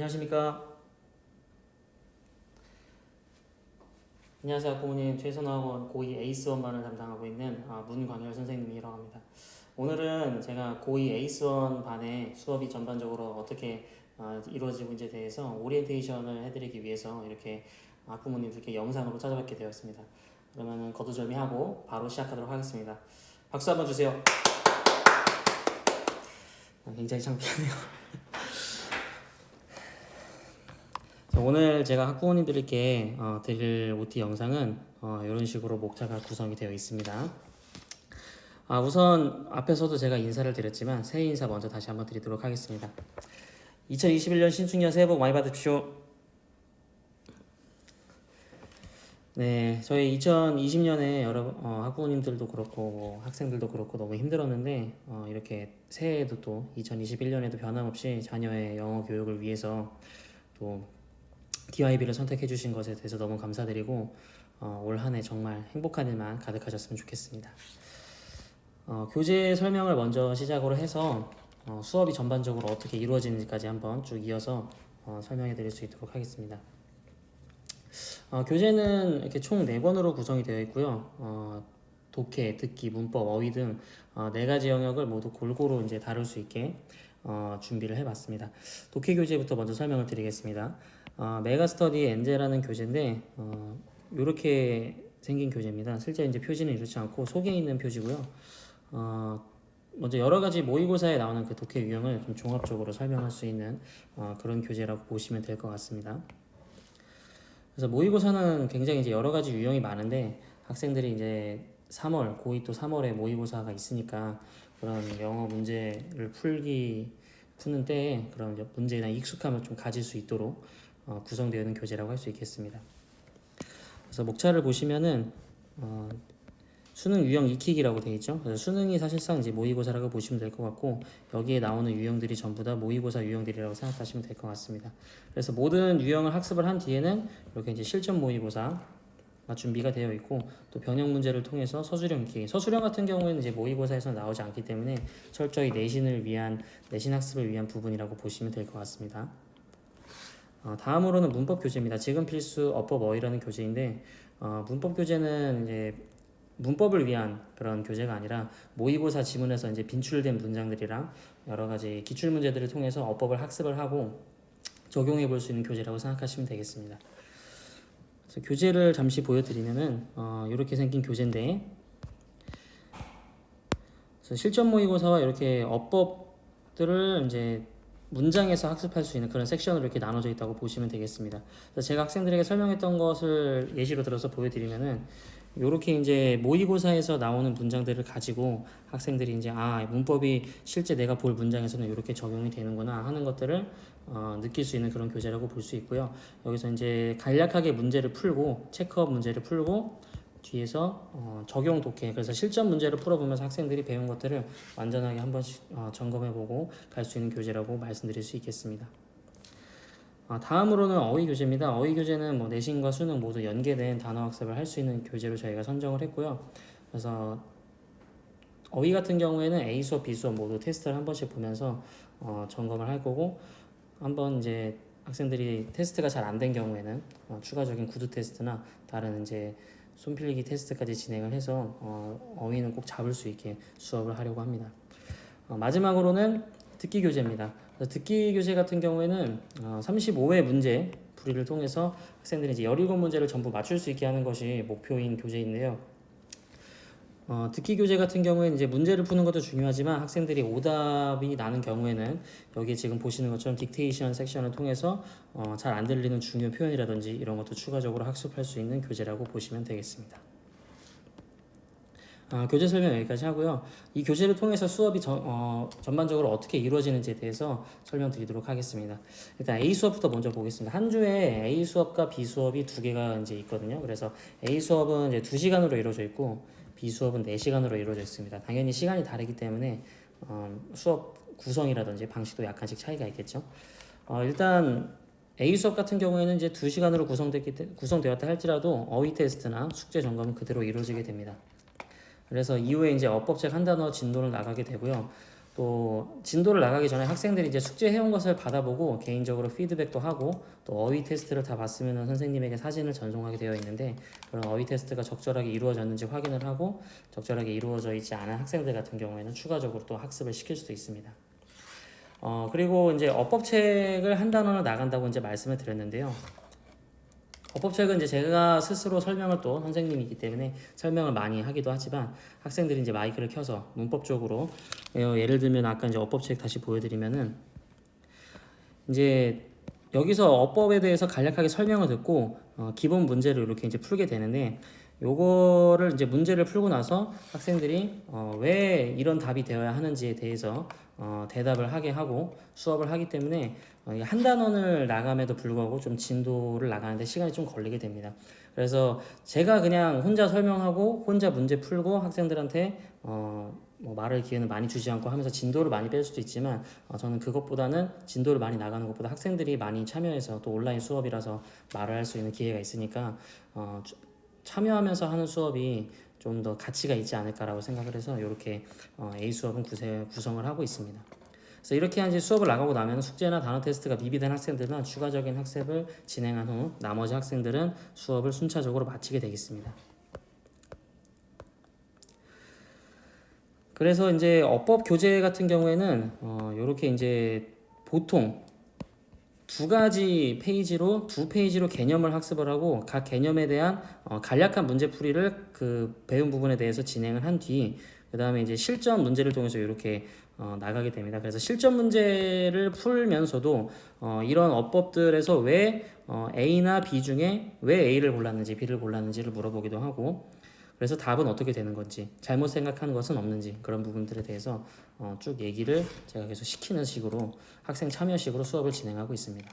안녕하십니까. 안녕하세요 학부모님. 최선화원 고2 에이스원반을 담당하고 있는 문광열 선생님이라고 합니다. 오늘은 제가 고2 에이스원 반의 수업이 전반적으로 어떻게 이루어지고인지에 대해서 오리엔테이션을 해드리기 위해서 이렇게 학부모님들께 영상으로 찾아뵙게 되었습니다. 그러면 거두절미하고 바로 시작하도록 하겠습니다. 박수 한번 주세요. 굉장히 창피하네요. 오늘 제가 학부모님들께 드릴 OT 영상은 이런 식으로 목차가 구성이 되어 있습니다. 우선 앞에서도 제가 인사를 드렸지만 새해 인사 먼저 다시 한번 드리도록 하겠습니다. 2021년 신축년 새해 복 많이 받으십시오. 네, 저희 2020년에 여러 학부모님들도 그렇고 학생들도 그렇고 너무 힘들었는데 이렇게 새해에도 또 2021년에도 변함없이 자녀의 영어 교육을 위해서 또 DYB를 선택해 주신 것에 대해서 너무 감사드리고 올 한 해 정말 행복한 일만 가득하셨으면 좋겠습니다. 교재 설명을 먼저 시작으로 해서 수업이 전반적으로 어떻게 이루어지는지까지 한번 쭉 이어서 설명해 드릴 수 있도록 하겠습니다. 교재는 이렇게 총 4권으로 구성이 되어 있고요. 독해, 듣기, 문법, 어휘 등 4가지 영역을 모두 골고루 이제 다룰 수 있게 준비를 해봤습니다. 독해 교재부터 먼저 설명을 드리겠습니다. 메가스터디 엔제라는 교재인데 이렇게 생긴 교재입니다. 실제 이제 표지는 이렇지 않고 속에 있는 표지고요. 먼저 여러 가지 모의고사에 나오는 그 독해 유형을 좀 종합적으로 설명할 수 있는 그런 교재라고 보시면 될 것 같습니다. 그래서 모의고사는 굉장히 이제 여러 가지 유형이 많은데 학생들이 이제 3월 고2 또 3월에 모의고사가 있으니까 그런 영어 문제를 푸는 때에 그런 문제에 대한 익숙함을 좀 가질 수 있도록 구성되어 있는 교재라고 할 수 있겠습니다. 그래서 목차를 보시면은 수능 유형 익히기라고 되어 있죠. 그래서 수능이 사실상 이제 모의고사라고 보시면 될 것 같고 여기에 나오는 유형들이 전부 다 모의고사 유형들이라고 생각하시면 될 것 같습니다. 그래서 모든 유형을 학습을 한 뒤에는 이렇게 이제 실전 모의고사가 준비가 되어 있고 또 변형 문제를 통해서 서술형 익히기. 서술형 같은 경우에는 이제 모의고사에서 나오지 않기 때문에 철저히 내신 학습을 위한 부분이라고 보시면 될 것 같습니다. 다음으로는 문법 교재입니다. 지금 필수 어법 어휘라는 교재인데 문법 교재는 이제 문법을 위한 그런 교재가 아니라 모의고사 지문에서 이제 빈출된 문장들이랑 여러 가지 기출 문제들을 통해서 어법을 학습을 하고 적용해 볼 수 있는 교재라고 생각하시면 되겠습니다. 그래서 교재를 잠시 보여드리면은 이렇게 생긴 교재인데 그래서 실전 모의고사와 이렇게 어법들을 이제 문장에서 학습할 수 있는 그런 섹션으로 이렇게 나눠져 있다고 보시면 되겠습니다. 그래서 제가 학생들에게 설명했던 것을 예시로 들어서 보여드리면은 이렇게 이제 모의고사에서 나오는 문장들을 가지고 학생들이 이제 문법이 실제 내가 볼 문장에서는 이렇게 적용이 되는구나 하는 것들을 느낄 수 있는 그런 교재라고 볼 수 있고요. 여기서 이제 간략하게 문제를 풀고 체크업 문제를 풀고 뒤에서 적용 독해, 그래서 실전 문제를 풀어보면서 학생들이 배운 것들을 완전하게 한 번씩 점검해보고 갈 수 있는 교재라고 말씀드릴 수 있겠습니다. 다음으로는 어휘 교재입니다. 어휘 교재는 뭐 내신과 수능 모두 연계된 단어 학습을 할 수 있는 교재로 저희가 선정을 했고요. 그래서 어휘 같은 경우에는 A 수업, B 수업 모두 테스트를 한 번씩 보면서 점검을 할 거고 한번 이제 학생들이 테스트가 잘 안 된 경우에는 추가적인 구두 테스트나 다른 이제 손필기 테스트까지 진행을 해서 어휘는 꼭 잡을 수 있게 수업을 하려고 합니다. 마지막으로는 듣기 교재입니다. 듣기 교재 같은 경우에는 35회 문제 풀이를 통해서 학생들이 이제 17문제를 전부 맞출 수 있게 하는 것이 목표인 교재인데요. 듣기 교재 같은 경우에는 이제 문제를 푸는 것도 중요하지만 학생들이 오답이 나는 경우에는 여기 지금 보시는 것처럼 딕테이션 섹션을 통해서 잘 안 들리는 중요 표현이라든지 이런 것도 추가적으로 학습할 수 있는 교재라고 보시면 되겠습니다. 교재 설명 여기까지 하고요. 이 교재를 통해서 수업이 전반적으로 어떻게 이루어지는지에 대해서 설명드리도록 하겠습니다. 일단 A 수업부터 먼저 보겠습니다. 한 주에 A 수업과 B 수업이 2개가 이제 있거든요. 그래서 A 수업은 이제 2시간으로 이루어져 있고 B 수업은 4시간으로 이루어져 있습니다. 당연히 시간이 다르기 때문에 수업 구성이라든지 방식도 약간씩 차이가 있겠죠. 일단 A 수업 같은 경우에는 이제 2시간으로 구성되었다 할지라도 어휘 테스트나 숙제 점검은 그대로 이루어지게 됩니다. 그래서 이후에 이제 어법책 한 단어 진도를 나가게 되고요. 또 진도를 나가기 전에 학생들이 이제 숙제 해온 것을 받아보고 개인적으로 피드백도 하고 또 어휘 테스트를 다 봤으면 선생님에게 사진을 전송하게 되어 있는데 그런 어휘 테스트가 적절하게 이루어졌는지 확인을 하고 적절하게 이루어져 있지 않은 학생들 같은 경우에는 추가적으로 또 학습을 시킬 수도 있습니다. 그리고 이제 어법책을 한 단원을 나간다고 이제 말씀을 드렸는데요. 어법책은 이제 제가 스스로 설명을 또 선생님이기 때문에 설명을 많이 하기도 하지만 학생들이 이제 마이크를 켜서 문법적으로 예를 들면 아까 이제 어법책 다시 보여드리면은 이제 여기서 어법에 대해서 간략하게 설명을 듣고 기본 문제를 이렇게 이제 풀게 되는데 요거를 이제 문제를 풀고 나서 학생들이 왜 이런 답이 되어야 하는지에 대해서 대답을 하게 하고 수업을 하기 때문에 한 단원을 나감에도 불구하고 좀 진도를 나가는데 시간이 좀 걸리게 됩니다. 그래서 제가 그냥 혼자 설명하고 혼자 문제 풀고 학생들한테 뭐 말할 기회는 많이 주지 않고 하면서 진도를 많이 뺄 수도 있지만 저는 그것보다는 진도를 많이 나가는 것보다 학생들이 많이 참여해서 또 온라인 수업이라서 말을 할 수 있는 기회가 있으니까 참여하면서 하는 수업이 좀 더 가치가 있지 않을까라고 생각을 해서 이렇게 A 수업은 구성을 하고 있습니다. 그래서 이렇게 이제 수업을 나가고 나면 숙제나 단어 테스트가 미비된 학생들은 추가적인 학습을 진행한 후 나머지 학생들은 수업을 순차적으로 마치게 되겠습니다. 그래서 이제 어법 교재 같은 경우에는 이렇게 이제 보통 두 가지 페이지로 두 페이지로 개념을 학습을 하고 각 개념에 대한 간략한 문제풀이를 그 배운 부분에 대해서 진행을 한 뒤 그 다음에 이제 실전 문제를 통해서 이렇게 나가게 됩니다. 그래서 실전 문제를 풀면서도 이런 어법들에서 왜 A나 B 중에 왜 A를 골랐는지 B를 골랐는지를 물어보기도 하고 그래서 답은 어떻게 되는 건지 잘못 생각하는 것은 없는지 그런 부분들에 대해서 쭉 얘기를 제가 계속 시키는 식으로 학생 참여식으로 수업을 진행하고 있습니다.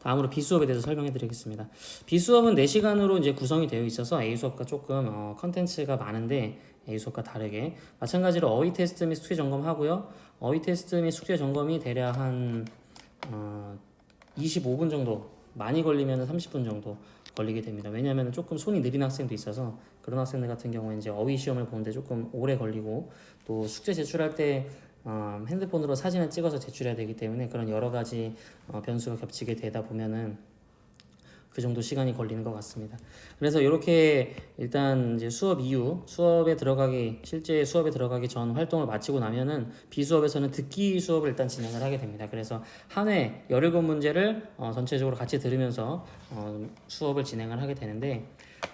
다음으로 B 수업에 대해서 설명해 드리겠습니다. B 수업은 4시간으로 이제 구성이 되어 있어서 A 수업과 조금 컨텐츠가 많은데 A 수업과 다르게 마찬가지로 어휘 테스트 및 숙제 점검하고요. 어휘 테스트 및 숙제 점검이 대략 한 25분 정도 많이 걸리면 30분 정도 걸리게 됩니다. 왜냐하면 조금 손이 느린 학생도 있어서 그런 학생들 같은 경우에 이제 어휘 시험을 보는데 조금 오래 걸리고 또 숙제 제출할 때 핸드폰으로 사진을 찍어서 제출해야 되기 때문에 그런 여러 가지 변수가 겹치게 되다 보면은 그 정도 시간이 걸리는 것 같습니다. 그래서 이렇게 일단 이제 수업 이후 실제 수업에 들어가기 전 활동을 마치고 나면은 비수업에서는 듣기 수업을 일단 진행을 하게 됩니다. 그래서 한 회 17문제를 전체적으로 같이 들으면서 수업을 진행을 하게 되는데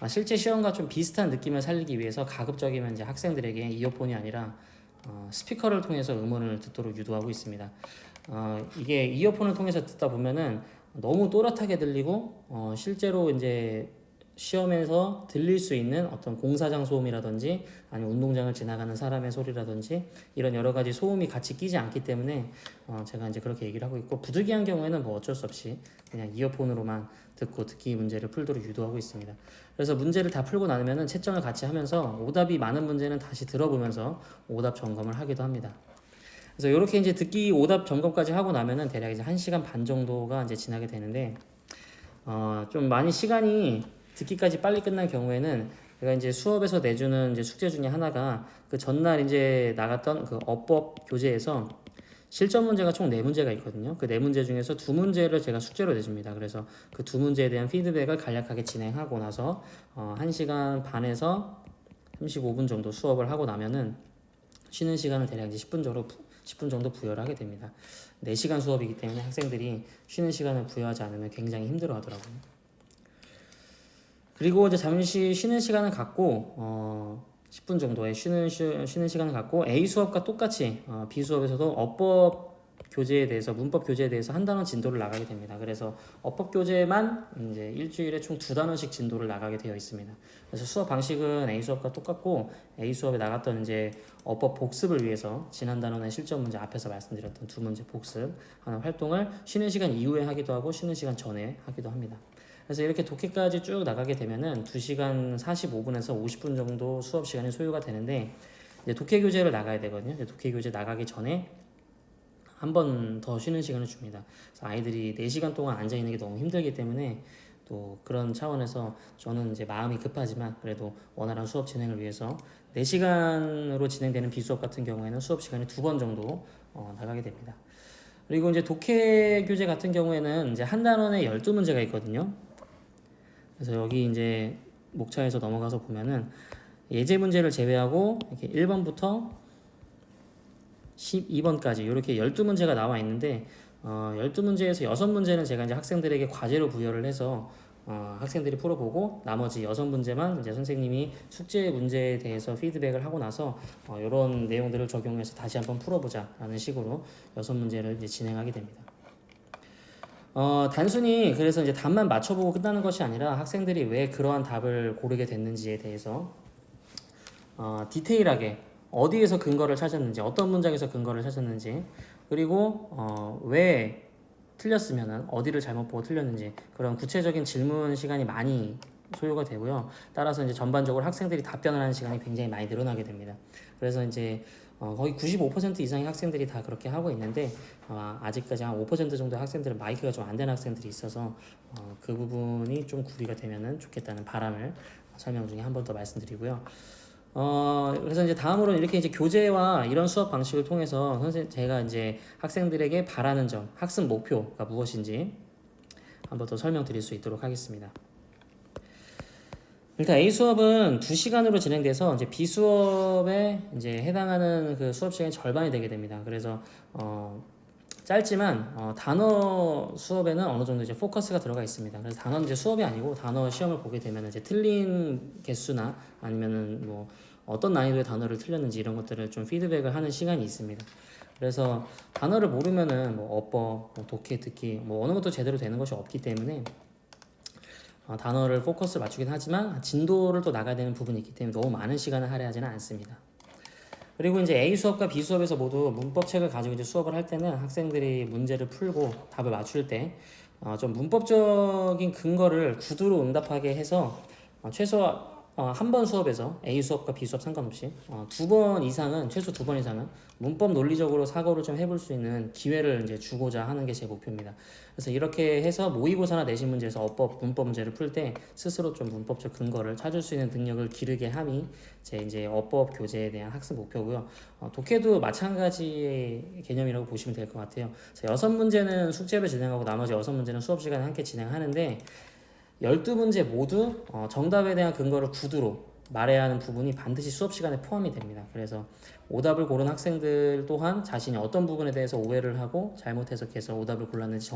실제 시험과 좀 비슷한 느낌을 살리기 위해서 가급적이면 이제 학생들에게 이어폰이 아니라 스피커를 통해서 음원을 듣도록 유도하고 있습니다. 이게 이어폰을 통해서 듣다 보면은 너무 또렷하게 들리고 실제로 이제 시험에서 들릴 수 있는 어떤 공사장 소음이라든지 아니면 운동장을 지나가는 사람의 소리라든지 이런 여러 가지 소음이 같이 끼지 않기 때문에 제가 이제 그렇게 얘기를 하고 있고 부득이한 경우에는 뭐 어쩔 수 없이 그냥 이어폰으로만 듣고 듣기 문제를 풀도록 유도하고 있습니다. 그래서 문제를 다 풀고 나면은 채점을 같이 하면서 오답이 많은 문제는 다시 들어보면서 오답 점검을 하기도 합니다. 그래서 이렇게 이제 듣기 오답 점검까지 하고 나면은 대략 이제 1시간 반 정도가 이제 지나게 되는데 좀 많이 시간이 듣기까지 빨리 끝난 경우에는 제가 이제 수업에서 내주는 이제 숙제 중에 하나가 그 전날 이제 나갔던 그 어법 교재에서 실전 문제가 총 4문제가 있거든요. 그 4문제 중에서 2문제를 제가 숙제로 내줍니다. 그래서 그 2문제에 대한 피드백을 간략하게 진행하고 나서 1시간 반에서 35분 정도 수업을 하고 나면은 쉬는 시간을 대략 이제 10분 정도 부여를 하게 됩니다. 4시간 수업이기 때문에 학생들이 쉬는 시간을 부여하지 않으면 굉장히 힘들어 하더라고요. 그리고 이제 잠시 쉬는 시간을 갖고 10분 정도의 쉬는 시간을 갖고 A 수업과 똑같이 B 수업에서도 어법 교재에 대해서 문법 교재에 대해서 한 단원 진도를 나가게 됩니다. 그래서 어법 교재만 이제 일주일에 총 2단원씩 진도를 나가게 되어 있습니다. 그래서 수업 방식은 A 수업과 똑같고 A 수업에 나갔던 이제 어법 복습을 위해서 지난 단원의 실전 문제 앞에서 말씀드렸던 2문제 복습하는 활동을 쉬는 시간 이후에 하기도 하고 쉬는 시간 전에 하기도 합니다. 그래서 이렇게 독해까지 쭉 나가게 되면은 2시간 45분에서 50분 정도 수업 시간이 소요가 되는데 이제 독해 교재를 나가야 되거든요. 독해 교재 나가기 전에 한 번 더 쉬는 시간을 줍니다. 그래서 아이들이 4시간 동안 앉아 있는 게 너무 힘들기 때문에 또 그런 차원에서 저는 이제 마음이 급하지만 그래도 원활한 수업 진행을 위해서 4시간으로 진행되는 비수업 같은 경우에는 수업 시간이 2번 정도 나가게 됩니다. 그리고 이제 독해 교재 같은 경우에는 이제 한 단원에 12문제가 있거든요. 그래서 여기 이제 목차에서 넘어가서 보면은 예제 문제를 제외하고 이렇게 1번부터 12번까지 이렇게 12문제가 나와 있는데 12문제에서 6문제는 제가 이제 학생들에게 과제로 부여를 해서 학생들이 풀어보고 나머지 6문제만 이제 선생님이 숙제 문제에 대해서 피드백을 하고 나서 이런 내용들을 적용해서 다시 한번 풀어보자 라는 식으로 6문제를 이제 진행하게 됩니다. 단순히 그래서 이제 답만 맞춰보고 끝나는 것이 아니라 학생들이 왜 그러한 답을 고르게 됐는지에 대해서 디테일하게 어디에서 근거를 찾았는지, 어떤 문장에서 근거를 찾았는지, 그리고 왜 틀렸으면은 어디를 잘못 보고 틀렸는지 그런 구체적인 질문 시간이 많이 소요가 되고요. 따라서 이제 전반적으로 학생들이 답변을 하는 시간이 굉장히 많이 늘어나게 됩니다. 그래서 이제 거의 95% 이상의 학생들이 다 그렇게 하고 있는데 아직까지 한 5% 정도 학생들은 마이크가 좀 안 되는 학생들이 있어서 그 부분이 좀 구비가 되면은 좋겠다는 바람을 설명 중에 한 번 더 말씀드리고요. 그래서 이제 다음으로는 이렇게 이제 교재와 이런 수업 방식을 통해서 제가 이제 학생들에게 바라는 점, 학습 목표가 무엇인지 한번 더 설명드릴 수 있도록 하겠습니다. 일단 A 수업은 2시간으로 진행돼서 이제 B 수업에 이제 해당하는 그 수업 시간이 절반이 되게 됩니다. 그래서 짧지만 단어 수업에는 어느 정도 이제 포커스가 들어가 있습니다. 그래서 단어는 이제 수업이 아니고 단어 시험을 보게 되면 이제 틀린 개수나 아니면은 뭐 어떤 난이도의 단어를 틀렸는지 이런 것들을 좀 피드백을 하는 시간이 있습니다. 그래서 단어를 모르면은 뭐 어법, 뭐 독해, 듣기 뭐 어느 것도 제대로 되는 것이 없기 때문에 단어를 포커스를 맞추긴 하지만 진도를 또 나가야 되는 부분이 있기 때문에 너무 많은 시간을 할애하지는 않습니다. 그리고 이제 A 수업과 B 수업에서 모두 문법책을 가지고 이제 수업을 할 때는 학생들이 문제를 풀고 답을 맞출 때 좀 문법적인 근거를 구두로 응답하게 해서 최소 한 번 수업에서 A 수업과 B 수업 상관없이 2번 이상은 최소 2번 이상은 문법 논리적으로 사고를 좀 해볼 수 있는 기회를 이제 주고자 하는 게 제 목표입니다. 그래서 이렇게 해서 모의고사나 내신 문제에서 어법, 문법 문제를 풀 때 스스로 좀 문법적 근거를 찾을 수 있는 능력을 기르게 함이 제 이제 어법 교재에 대한 학습 목표고요. 독해도 마찬가지의 개념이라고 보시면 될 것 같아요. 그래서 6문제는 숙제를 진행하고 나머지 6문제는 수업 시간에 함께 진행하는데 12문제 모두 정답에 대한 근거를 구두로 말해야 하는 부분이 반드시 수업 시간에 포함이 됩니다. 그래서 오답을 고른 학생들 또한 자신이 어떤 부분에 대해서 오해를 하고 잘못 해석해서 오답을 골랐는지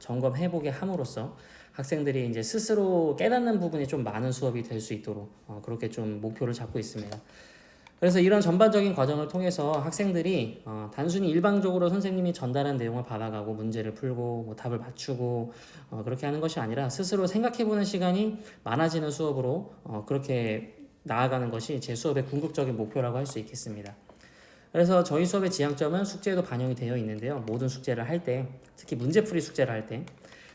점검해보게 함으로써 학생들이 이제 스스로 깨닫는 부분이 좀 많은 수업이 될 수 있도록 그렇게 좀 목표를 잡고 있습니다. 그래서 이런 전반적인 과정을 통해서 학생들이 단순히 일방적으로 선생님이 전달한 내용을 받아가고 문제를 풀고 뭐 답을 맞추고 그렇게 하는 것이 아니라 스스로 생각해보는 시간이 많아지는 수업으로 그렇게 나아가는 것이 제 수업의 궁극적인 목표라고 할 수 있겠습니다. 그래서 저희 수업의 지향점은 숙제에도 반영이 되어 있는데요. 모든 숙제를 할 때, 특히 문제풀이 숙제를 할 때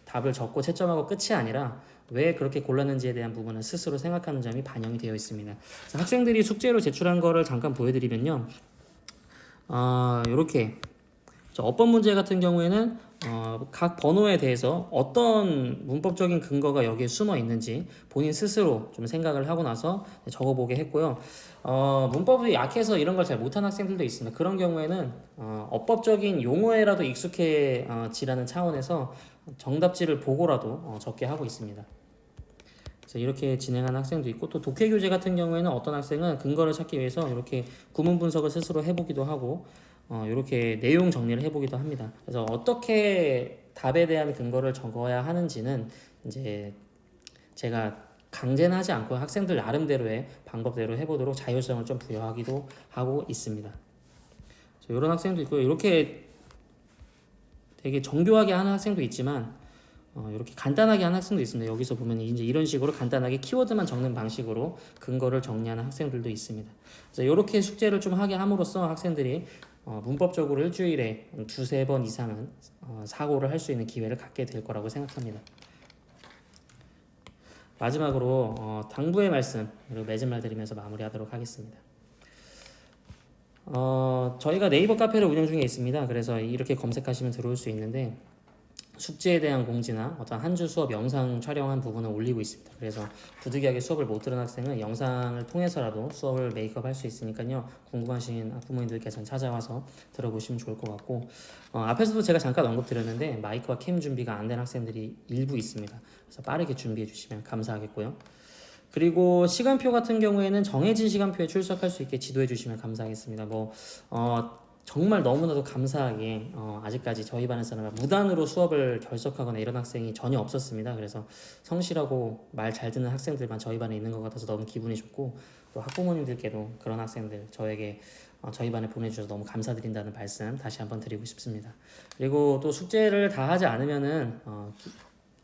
답을 적고 채점하고 끝이 아니라 왜 그렇게 골랐는지에 대한 부분을 스스로 생각하는 점이 반영이 되어 있습니다. 학생들이 숙제로 제출한 거를 잠깐 보여드리면요. 이렇게 어법 문제 같은 경우에는 각 번호에 대해서 어떤 문법적인 근거가 여기에 숨어 있는지 본인 스스로 좀 생각을 하고 나서 적어보게 했고요. 문법이 약해서 이런 걸 잘 못하는 학생들도 있습니다. 그런 경우에는 어법적인 용어에라도 익숙해지라는 차원에서 정답지를 보고라도 적게 하고 있습니다. 그래서 이렇게 진행하는 학생도 있고 또 독해 교재 같은 경우에는 어떤 학생은 근거를 찾기 위해서 이렇게 구문 분석을 스스로 해보기도 하고 이렇게 내용 정리를 해보기도 합니다. 그래서 어떻게 답에 대한 근거를 적어야 하는지는 이제 제가 강제는 하지 않고 학생들 나름대로의 방법대로 해보도록 자율성을 좀 부여하기도 하고 있습니다. 이런 학생도 있고요. 이렇게 되게 정교하게 하는 학생도 있지만 이렇게 간단하게 하는 학생도 있습니다. 여기서 보면 이제 이런 식으로 간단하게 키워드만 적는 방식으로 근거를 정리하는 학생들도 있습니다. 그래서 이렇게 숙제를 좀 하게 함으로써 학생들이 문법적으로 일주일에 2-3번 이상은 사고를 할 수 있는 기회를 갖게 될 거라고 생각합니다. 마지막으로 당부의 말씀 그리고 맺은 말 드리면서 마무리하도록 하겠습니다. 저희가 네이버 카페를 운영 중에 있습니다. 그래서 이렇게 검색하시면 들어올 수 있는데 숙제에 대한 공지나 어떤 한 주 수업 영상 촬영한 부분을 올리고 있습니다. 그래서 부득이하게 수업을 못 들은 학생은 영상을 통해서라도 수업을 메이크업 할 수 있으니까요. 궁금하신 학부모님들께서는 찾아와서 들어보시면 좋을 것 같고, 앞에서도 제가 잠깐 언급드렸는데 마이크와 캠 준비가 안 된 학생들이 일부 있습니다. 그래서 빠르게 준비해 주시면 감사하겠고요. 그리고 시간표 같은 경우에는 정해진 시간표에 출석할 수 있게 지도해 주시면 감사하겠습니다. 정말 너무나도 감사하게 아직까지 저희 반에서는 무단으로 수업을 결석하거나 이런 학생이 전혀 없었습니다. 그래서 성실하고 말 잘 듣는 학생들만 저희 반에 있는 것 같아서 너무 기분이 좋고, 또 학부모님들께도 그런 학생들 저에게 저희 반에 보내주셔서 너무 감사드린다는 말씀 다시 한번 드리고 싶습니다. 그리고 또 숙제를 다 하지 않으면은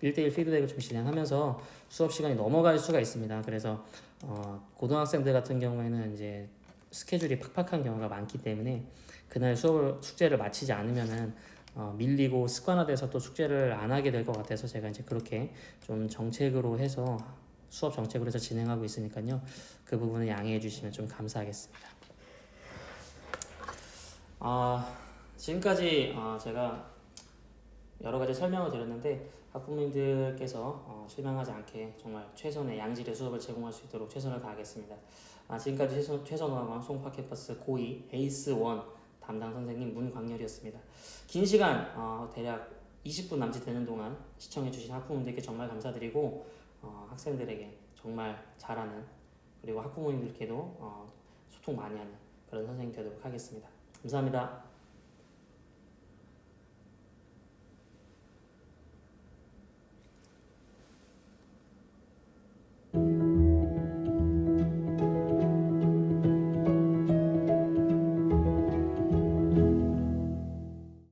1대1 피드백을 좀 진행하면서 수업 시간이 넘어갈 수가 있습니다. 그래서 고등학생들 같은 경우에는 이제 스케줄이 팍팍한 경우가 많기 때문에 그날 숙제를 마치지 않으면은 밀리고 습관화돼서 또 숙제를 안 하게 될 것 같아서 제가 이제 그렇게 좀 정책으로 해서 수업 정책으로 해서 진행하고 있으니까요. 그 부분을 양해해 주시면 좀 감사하겠습니다. 지금까지 제가 여러 가지 설명을 드렸는데 학부모님들께서 실망하지 않게 정말 최선의 양질의 수업을 제공할 수 있도록 최선을 다하겠습니다. 지금까지 최선화왕 송파캠퍼스 고2 에이스 1 담당 선생님 문광열이었습니다. 긴 시간 대략 20분 남짓 되는 동안 시청해주신 학부모님들께 정말 감사드리고 학생들에게 정말 잘하는, 그리고 학부모님들께도 소통 많이 하는 그런 선생님 되도록 하겠습니다. 감사합니다.